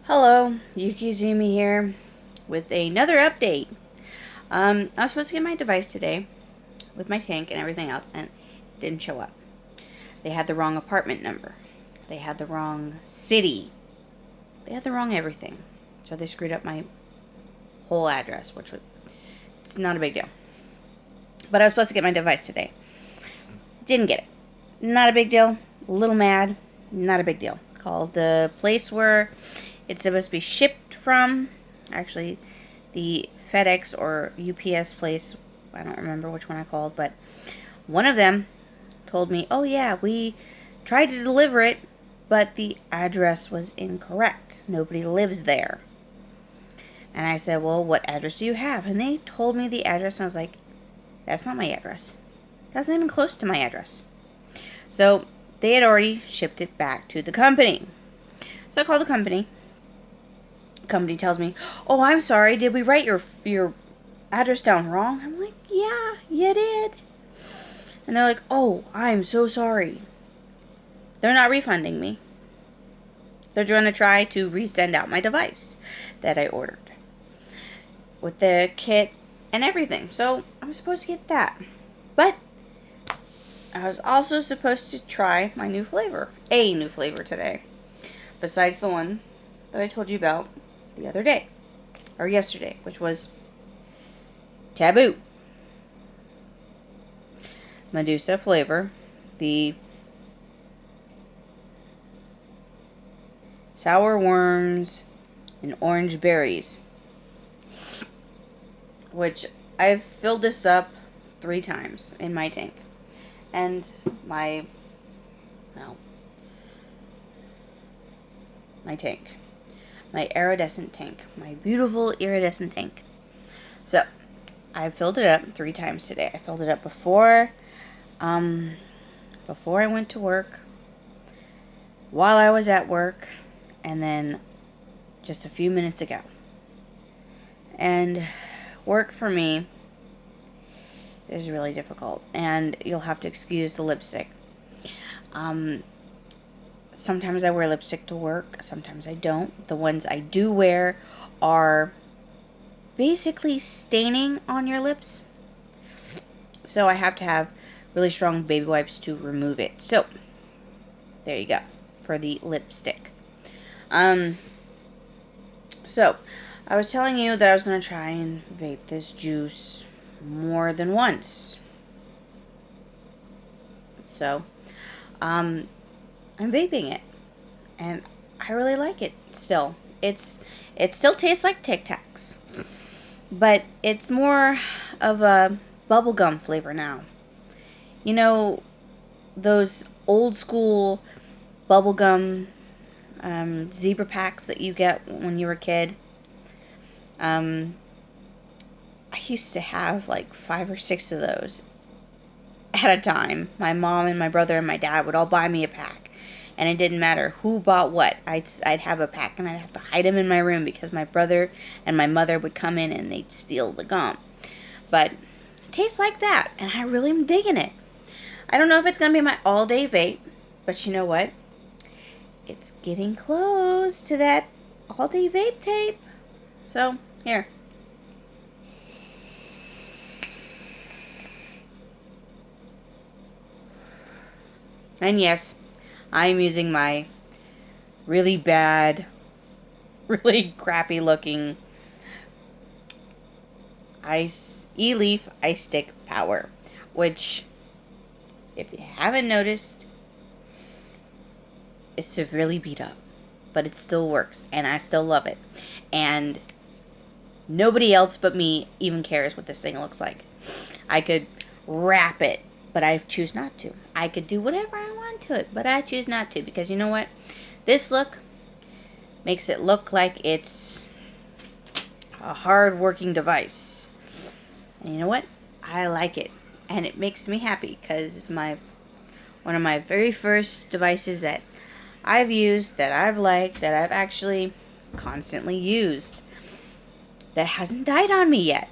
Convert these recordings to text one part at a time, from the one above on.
Hello, Yukizumi here with another update. I was supposed to get my device today with my tank and everything else, and it didn't show up. They had the wrong apartment number. They had the wrong city. They had the wrong everything. So they screwed up my whole address, it's not a big deal. But I was supposed to get my device today. Didn't get it. Not a big deal. A little mad. Not a big deal. Called the place where it's supposed to be shipped from. Actually, the FedEx or UPS place. I don't remember which one I called, but one of them told me, oh yeah, we tried to deliver it, but the address was incorrect. Nobody lives there. And I said, well, what address do you have? And they told me the address, and I was like, that's not my address. That's not even close to my address. So they had already shipped it back to the company. So I called the company. The company tells me, oh, I'm sorry, did we write your address down wrong? I'm like, yeah, you did. And they're like, oh, I'm so sorry. They're not refunding me. They're going to try to resend out my device that I ordered with the kit and everything. So I'm supposed to get that. But I was also supposed to try my new flavor. A new flavor today. Besides the one that I told you about the other day. Or yesterday. Which was Taboo. Medusa flavor. The sour worms and orange berries. Which I've filled this up 3 times in my tank. And my tank. My iridescent tank. My beautiful iridescent tank. So, I filled it up 3 times today. I filled it up before I went to work, while I was at work, and then just a few minutes ago. And work for me is really difficult, and you'll have to excuse the lipstick. Sometimes I wear lipstick to work, sometimes I don't. The ones I do wear are basically staining on your lips. So I have to have really strong baby wipes to remove it. So, there you go, for the lipstick. So, I was telling you that I was going to try and vape this juice more than once. So, I'm vaping it, and I really like it still. It still tastes like Tic Tacs, but it's more of a bubblegum flavor now. You know, those old school bubblegum zebra packs that you get when you were a kid? I used to have like 5 or 6 of those at a time. My mom and my brother and my dad would all buy me a pack. And it didn't matter who bought what. I'd have a pack, and I'd have to hide them in my room because my brother and my mother would come in and they'd steal the gum. But it tastes like that, and I really am digging it. I don't know if it's going to be my all-day vape, but you know what? It's getting close to that all-day vape tape. So, here. And yes, I'm using my really bad, really crappy looking E-Leaf Ice Stick Power, which, if you haven't noticed, is severely beat up, but it still works, and I still love it. And nobody else but me even cares what this thing looks like. I could wrap it, but I choose not to. I could do whatever I want to it, but I choose not to, because you know what? This look makes it look like it's a hard-working device. And you know what? I like it, and it makes me happy, because it's one of my very first devices that I've used, that I've liked, that I've actually constantly used, that hasn't died on me yet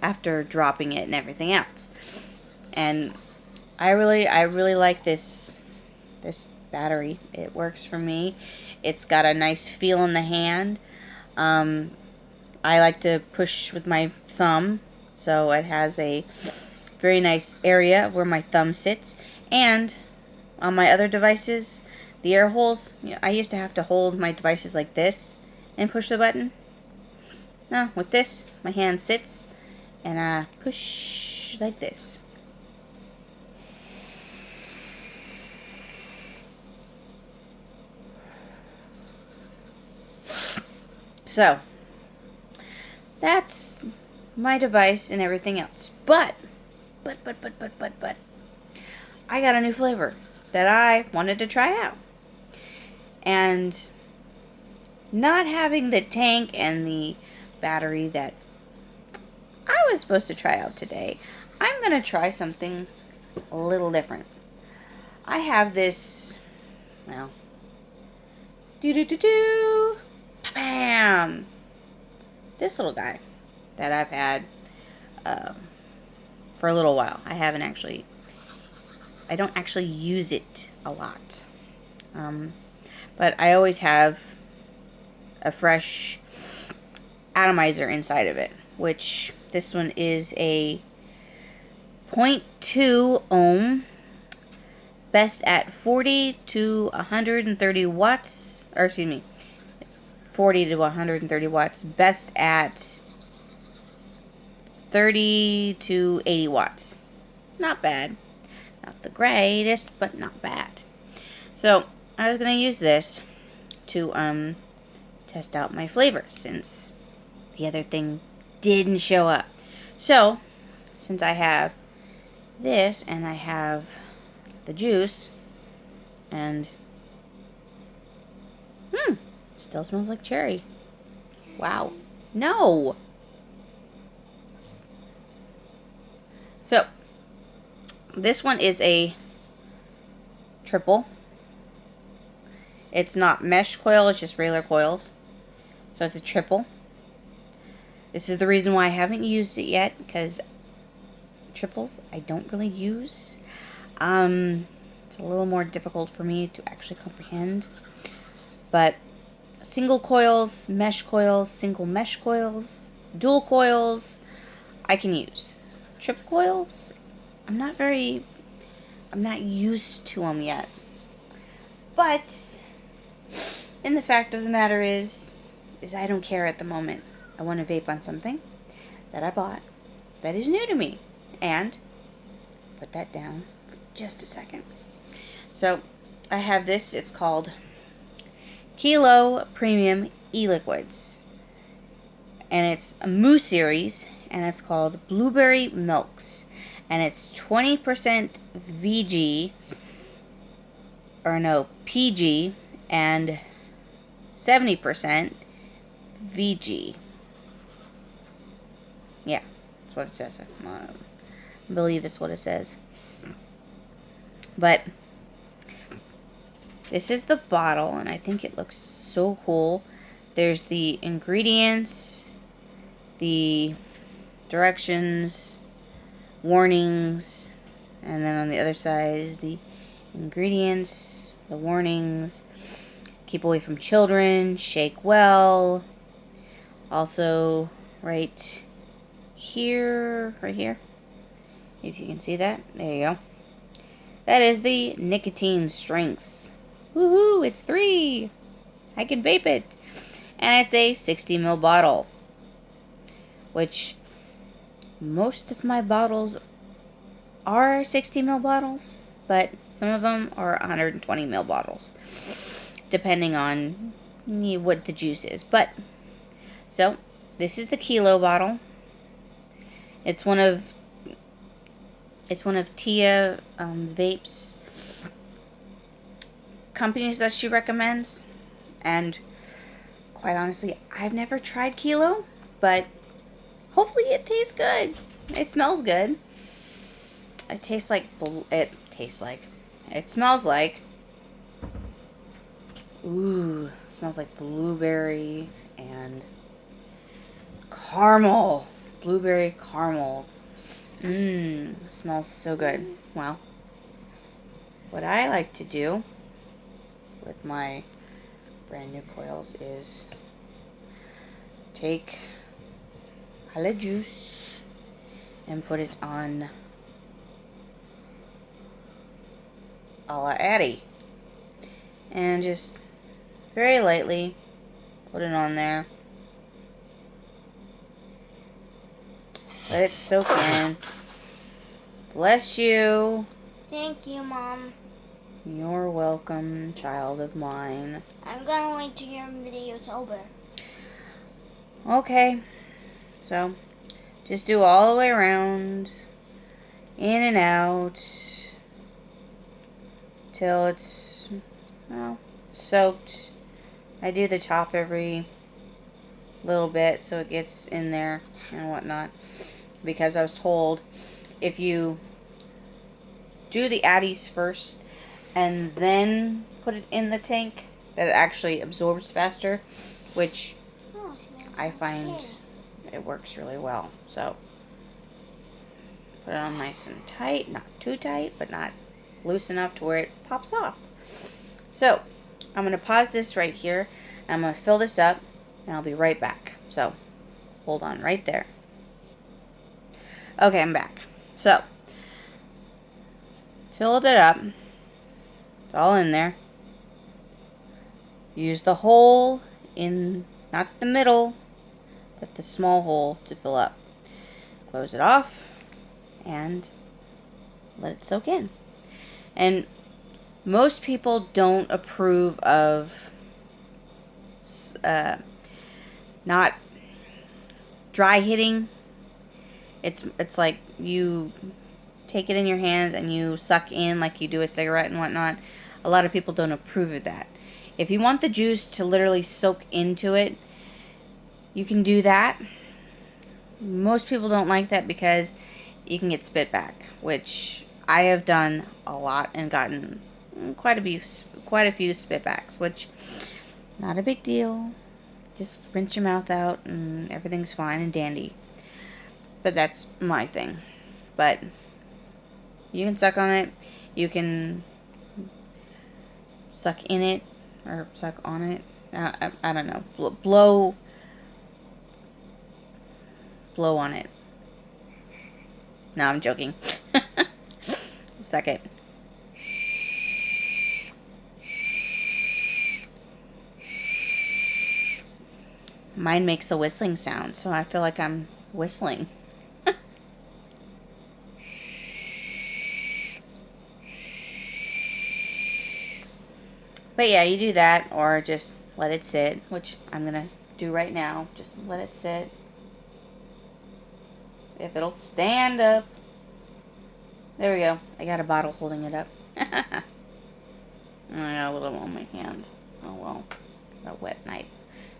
after dropping it and everything else. And I really like this battery. It works for me. It's got a nice feel in the hand. I like to push with my thumb, so it has a very nice area where my thumb sits. And on my other devices, the air holes, I used to have to hold my devices like this and push the button. No, with this, my hand sits and I push like this. So, that's my device and everything else. But, I got a new flavor that I wanted to try out. And not having the tank and the battery that I was supposed to try out today, I'm going to try something a little different. I have this, well, bam! This little guy that I've had for a little while. I don't actually use it a lot. But I always have a fresh atomizer inside of it, which this one is a 0.2 ohm, best at 40 to 130 watts, or excuse me, 40 to 130 watts, best at 30 to 80 watts. Not bad. Not the greatest, but not bad. So, I was going to use this to test out my flavor, since the other thing didn't show up. So, since I have this and I have the juice, and it still smells like cherry. Wow. No. So, this one is a triple. It's not mesh coil, it's just regular coils. So it's a triple. This is the reason why I haven't used it yet, because triples I don't really use. It's a little more difficult for me to actually comprehend. But single coils, mesh coils, single mesh coils, dual coils, I can use. Triple coils, I'm not used to them yet. But and the fact of the matter is I don't care at the moment. I want to vape on something that I bought that is new to me. And put that down for just a second. So I have this. It's called Kilo Premium E-Liquids. And it's a Moo series. And it's called Blueberry Milks. And it's 20% VG. Or no, PG. And 70% VG. Yeah, that's what it says. I believe it's what it says. But this is the bottle, and I think it looks so cool. There's the ingredients, the directions, warnings, and then on the other side is the ingredients, the warnings. Keep away from children, shake well. Also, right here, if you can see that, there you go. That is the nicotine strength. Woohoo, it's 3. I can vape it. And it's a 60 ml bottle, which most of my bottles are 60 ml bottles, but some of them are 120 ml bottles, depending on what the juice is. But so this is the Kilo bottle. It's one of Tia Vape's companies that she recommends, and quite honestly, I've never tried Kilo, but hopefully it tastes good. It smells good. It smells like. Ooh, smells like blueberry and caramel. Blueberry caramel. Smells so good. Well, what I like to do with my brand new coils is take a la juice and put it on a la Addy. And just very lightly put it on there. Let it soak in. Bless you. Thank you, Mom. You're welcome, child of mine. I'm gonna wait till your video's over. Okay. So, just do all the way around. In and out. Till it's, well, soaked. I do the top every little bit so it gets in there and whatnot. Because I was told if you do the addies first and then put it in the tank, that it actually absorbs faster, which I find it works really well. So put it on nice and tight, not too tight, but not loose enough to where it pops off. So I'm going to pause this right here. I'm going to fill this up and I'll be right back. So hold on right there. Okay, I'm back. So filled it up. It's all in there. Use the hole in, not the middle, but the small hole to fill up. Close it off and let it soak in. And most people don't approve of not dry hitting. It's like you take it in your hands and you suck in like you do a cigarette and whatnot. A lot of people don't approve of that. If you want the juice to literally soak into it, you can do that. Most people don't like that because you can get spit back, which I have done a lot and gotten quite a few spit backs, which not a big deal. Just rinse your mouth out and everything's fine and dandy. But that's my thing. But you can suck on it. You can suck in it or suck on it. I don't know. Blow on it. No, I'm joking. Suck it. Mine makes a whistling sound, so I feel like I'm whistling. But yeah, you do that or just let it sit, which I'm going to do right now. Just let it sit. If it'll stand up. There we go. I got a bottle holding it up. I got a little on my hand. Oh well. Got a wet night.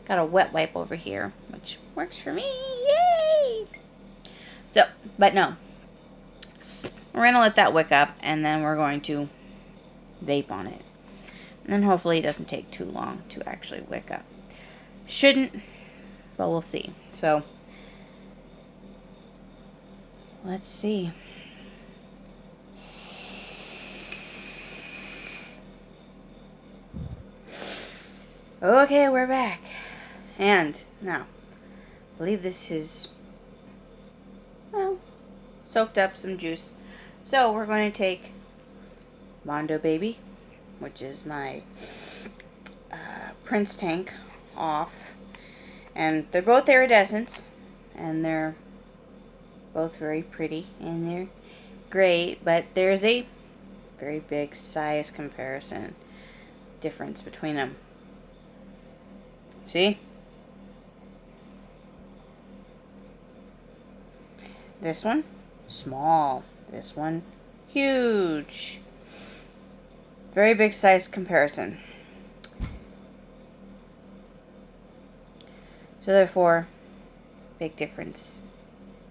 Got a wet wipe over here, which works for me. Yay! So, but no. We're going to let that wick up, and then we're going to vape on it. And then hopefully it doesn't take too long to actually wick up. Shouldn't, but we'll see. So, let's see. Okay, we're back. And now, I believe this is, well, soaked up some juice. So we're going to take Mondo Baby, which is my Prince tank, off. And they're both iridescents, and they're both very pretty, and they're great, but there's a very big size comparison difference between them. See? This one, small. This one, huge. Very big size comparison. So therefore, big difference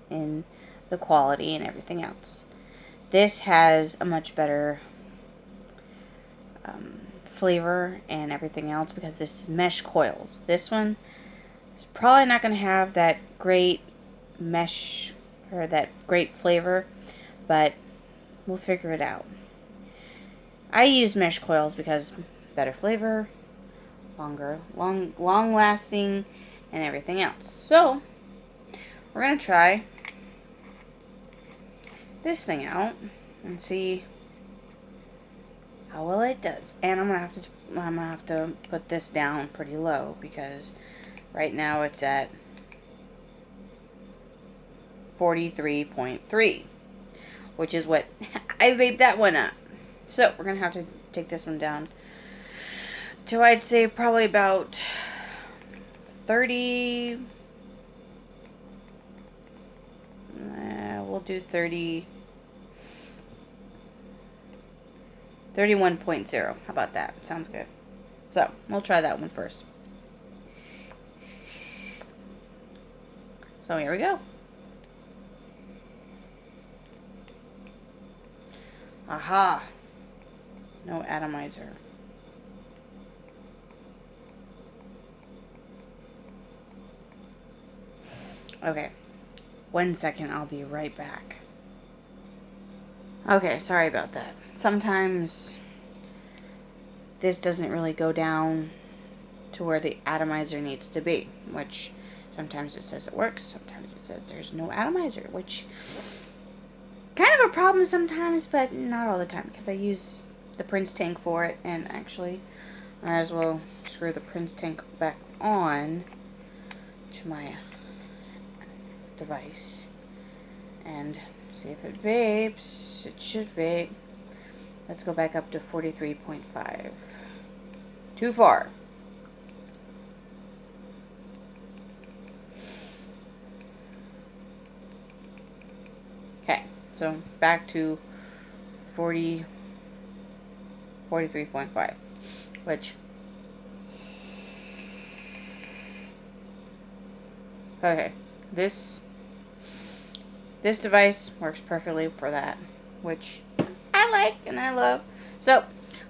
in the quality and everything else. This has a much better flavor and everything else because this is mesh coils. This one is probably not going to have that great mesh or that great flavor, but we'll figure it out. I use mesh coils because better flavor, longer, long lasting, and everything else. So we're gonna try this thing out and see how well it does. And I'm gonna have to put this down pretty low because right now it's at 43.3, which is what I vaped that one up. So we're gonna have to take this one down to, I'd say, probably about 30. We'll do 31.0. How about that? Sounds good. So we'll try that one first. So here we go. Aha! No atomizer. Okay. 1 second, I'll be right back. Okay, sorry about that. Sometimes this doesn't really go down to where the atomizer needs to be, which sometimes it says it works, sometimes it says there's no atomizer, which kind of a problem sometimes, but not all the time, because I use the Prince tank for it, and actually I might as well screw the Prince tank back on to my device and see if it vapes. It should vape. Let's go back up to 43.5. Too far. Okay, so back to 43.5, which, okay, this device works perfectly for that, which I like and I love. So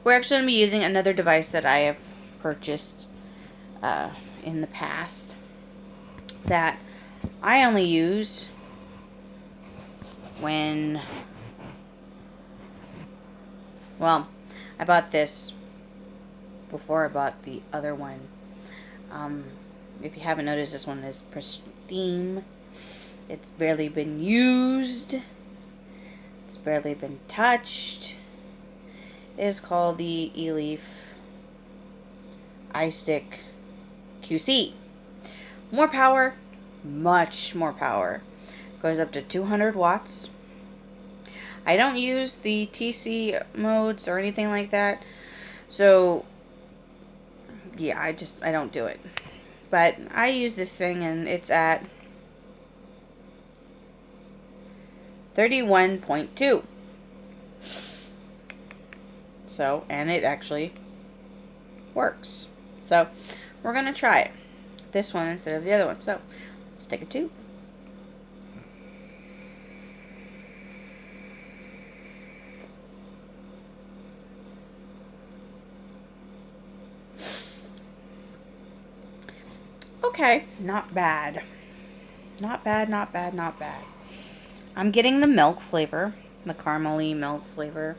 we're actually going to be using another device that I have purchased in the past that I only use when, well, I bought this before I bought the other one. If you haven't noticed, this one is pristine. It's barely been used. It's barely been touched. It is called the eLeaf iStick QC. More power, much more power. Goes up to 200 watts. I don't use the TC modes or anything like that. So, yeah, I don't do it. But I use this thing and it's at 31.2. So, and it actually works. So, we're going to try it. This one instead of the other one. So, let's take a tube. Okay, not bad. Not bad, not bad, not bad. I'm getting the milk flavor, the caramely milk flavor.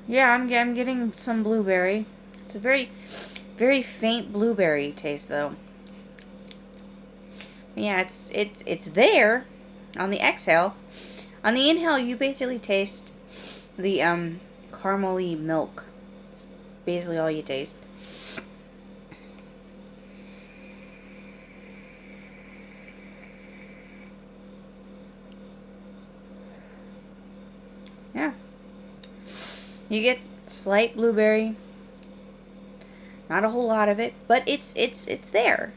Yeah, I'm getting some blueberry. It's a very, very faint blueberry taste, though. Yeah, it's there on the exhale. On the inhale, you basically taste the caramely milk. It's basically all you taste. Yeah. You get slight blueberry. Not a whole lot of it, but it's there.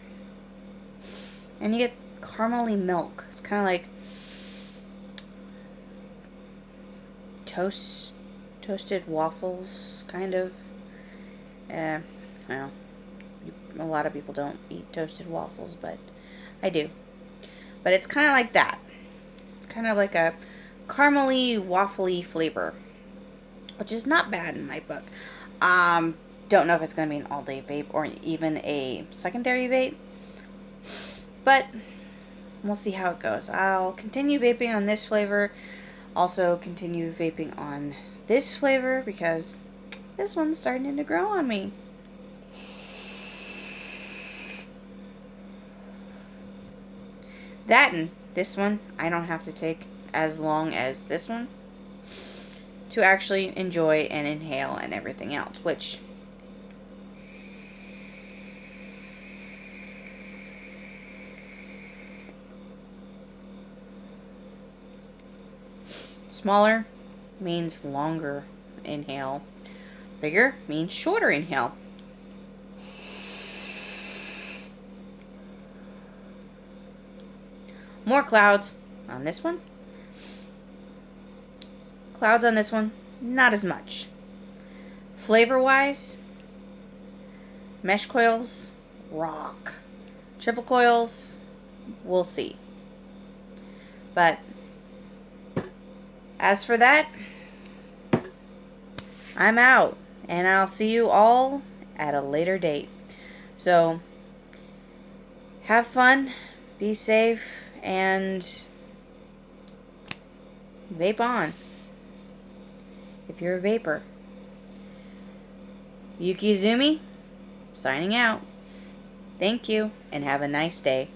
And you get caramely milk. It's kind of like toasted waffles, kind of. Well, a lot of people don't eat toasted waffles, but I do. But it's kind of like that. It's kind of like a caramely, waffly flavor, which is not bad in my book. Don't know if it's going to be an all-day vape or even a secondary vape, but we'll see how it goes. I'll continue vaping on this flavor Also continue vaping on this flavor because this one's starting to grow on me. That and this one, I don't have to take as long as this one to actually enjoy and inhale and everything else, which smaller means longer inhale. Bigger means shorter inhale. More clouds on this one. Clouds on this one, not as much. Flavor-wise, mesh coils, rock. Triple coils, we'll see. But as for that, I'm out. And I'll see you all at a later date. So, have fun, be safe, and vape on. If you're a vapor. Yuki Izumi, signing out. Thank you, and have a nice day.